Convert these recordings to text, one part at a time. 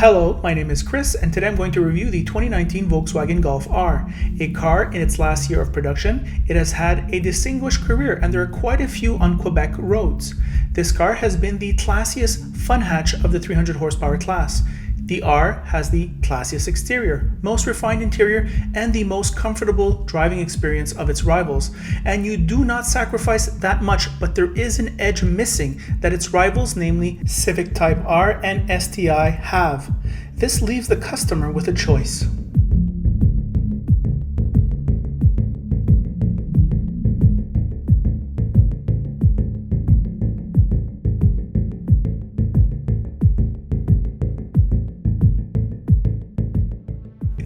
Hello, my name is Chris, and today I'm going to review the 2019 Volkswagen Golf R. A car in its last year of production, it has had a distinguished career and there are quite a few on Quebec roads. This car has been the classiest fun hatch of the 300 horsepower class. The R has the classiest exterior, most refined interior, and the most comfortable driving experience of its rivals. And you do not sacrifice that much, but there is an edge missing that its rivals, namely Civic Type R and STI, have. This leaves the customer with a choice.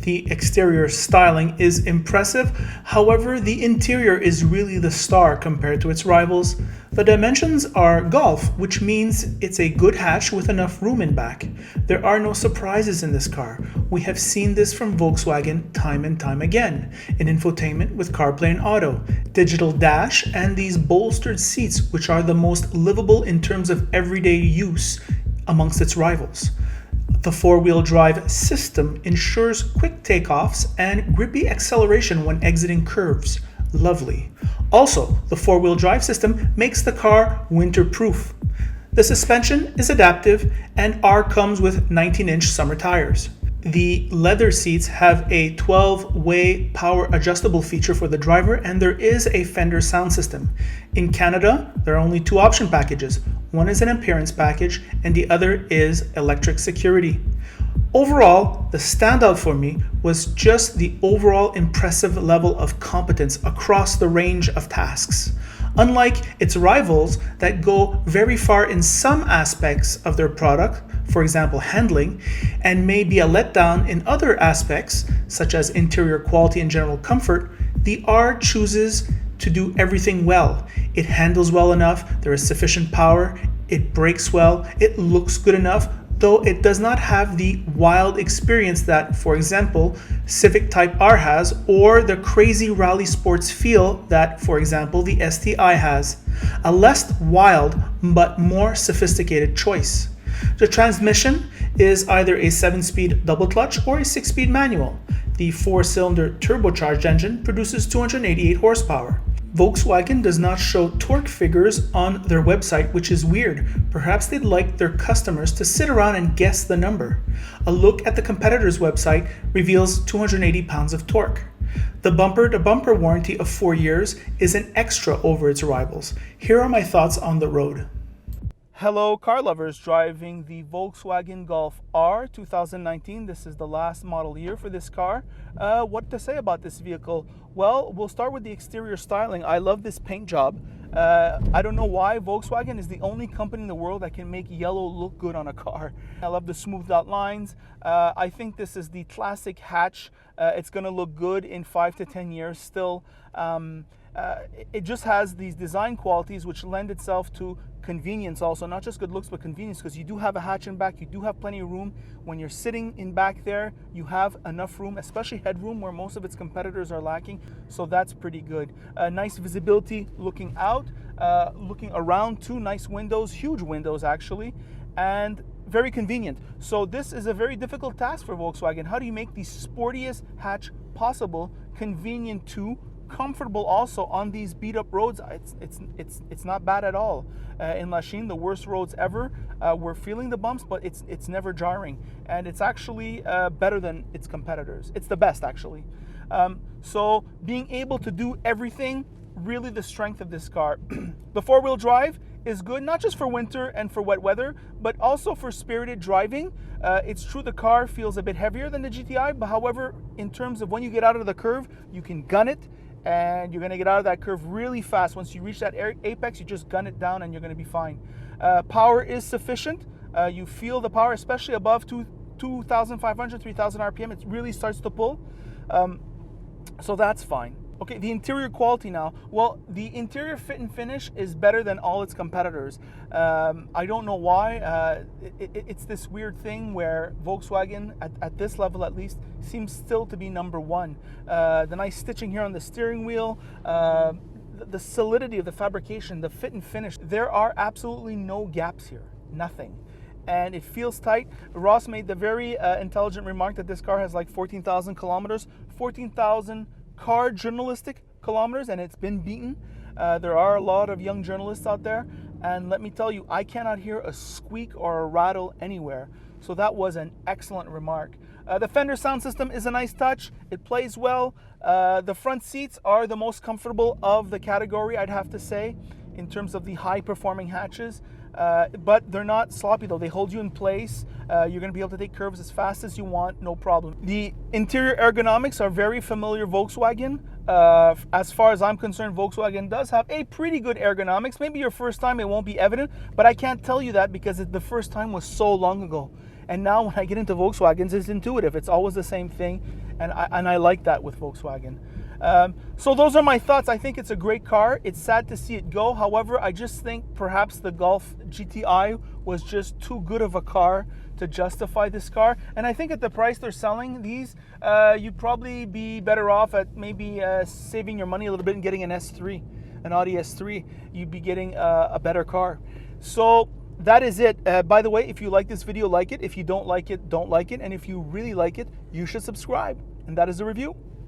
The exterior styling is impressive, however, the interior is really the star compared to its rivals. The dimensions are Golf, which means it's a good hatch with enough room in back. There are no surprises in this car. We have seen this from Volkswagen time and time again. An infotainment with CarPlay and Auto, digital dash, and these bolstered seats, which are the most livable in terms of everyday use amongst its rivals. The four-wheel drive system ensures quick takeoffs and grippy acceleration when exiting curves. Lovely. Also, the four-wheel drive system makes the car winter-proof. The suspension is adaptive and R comes with 19-inch summer tires. The leather seats have a 12-way power adjustable feature for the driver, and there is a Fender sound system. In Canada, there are only two option packages. One is an appearance package and the other is electric security. Overall, the standout for me was just the overall impressive level of competence across the range of tasks. Unlike its rivals that go very far in some aspects of their product, for example handling, and may be a letdown in other aspects such as interior quality and general comfort, the R chooses to do everything well. It handles well enough, there is sufficient power, it brakes well, it looks good enough, though it does not have the wild experience that, for example, Civic Type R has, or the crazy rally sports feel that, for example, the STI has. A less wild but more sophisticated choice. The transmission is either a 7-speed double clutch or a 6-speed manual. The 4-cylinder turbocharged engine produces 288 horsepower. Volkswagen does not show torque figures on their website, which is weird. Perhaps they'd like their customers to sit around and guess the number. A look at the competitor's website reveals 280 pounds of torque. The bumper-to-bumper warranty of 4 years is an extra over its rivals. Here are my thoughts on the road. Hello car lovers driving the Volkswagen Golf R 2019. This is the last model year for this car. What to say about this vehicle? Well, we'll start with the exterior styling. I love this paint job. I don't know why Volkswagen is the only company in the world that can make yellow look good on a car. I love the smoothed out lines. I think this is the classic hatch. It's going to look good in 5 to 10 years still. It just has these design qualities which lend itself to convenience also, not just good looks but convenience, because you do have a hatch in back, you do have plenty of room. When you're sitting in back there, you have enough room, especially headroom where most of its competitors are lacking, so that's pretty good. Nice visibility looking out, looking around, two nice windows, huge windows actually, and very convenient. So this is a very difficult task for Volkswagen. How do you make the sportiest hatch possible convenient too, comfortable also on these beat up roads? It's not bad at all. In Lachine, the worst roads ever, we're feeling the bumps, but it's never jarring, and it's actually better than its competitors. It's the best actually. So being able to do everything, really the strength of this car. The four-wheel drive is good, not just for winter and for wet weather, but also for spirited driving. It's true the car feels a bit heavier than the GTI, but however, in terms of when you get out of the curve, you can gun it, and you're going to get out of that curve really fast. Once you reach that apex, you just gun it down and you're going to be fine. Power is sufficient. You feel the power, especially above 2,500, 3,000 RPM. It really starts to pull. So that's fine. Okay, the interior quality now. Well, the interior fit and finish is better than all its competitors. I don't know why. It's this weird thing where Volkswagen, at this level at least, seems still to be number one. The nice stitching here on the steering wheel, the solidity of the fabrication, the fit and finish. There are absolutely no gaps here, nothing. and it feels tight. Ross made the very intelligent remark that this car has like 14,000 kilometers, 14,000 car journalistic kilometers, and it's been beaten. There are a lot of young journalists out there, and let me tell you, I cannot hear a squeak or a rattle anywhere. So that was an excellent remark. The Fender sound system is a nice touch. It plays well. The front seats are the most comfortable of the category, I'd have to say, in terms of the high-performing hatches. But they're not sloppy though. They hold you in place. You're going to be able to take curves as fast as you want, no problem. The interior ergonomics are very familiar Volkswagen. As far as I'm concerned, Volkswagen does have a pretty good ergonomics. Maybe your first time it won't be evident, but I can't tell you that because the first time was so long ago. And now when I get into Volkswagens, it's intuitive. It's always the same thing, and I like that with Volkswagen. So those are my thoughts. I think it's a great car. It's sad to see it go. However, I just think perhaps the Golf GTI was just too good of a car to justify this car. And I think at the price they're selling these, you'd probably be better off at maybe saving your money a little bit and getting an S3, an Audi S3. You'd be getting a better car. So that is it. By the way, if you like this video, like it. If you don't like it, don't like it. And if you really like it, you should subscribe. And that is the review.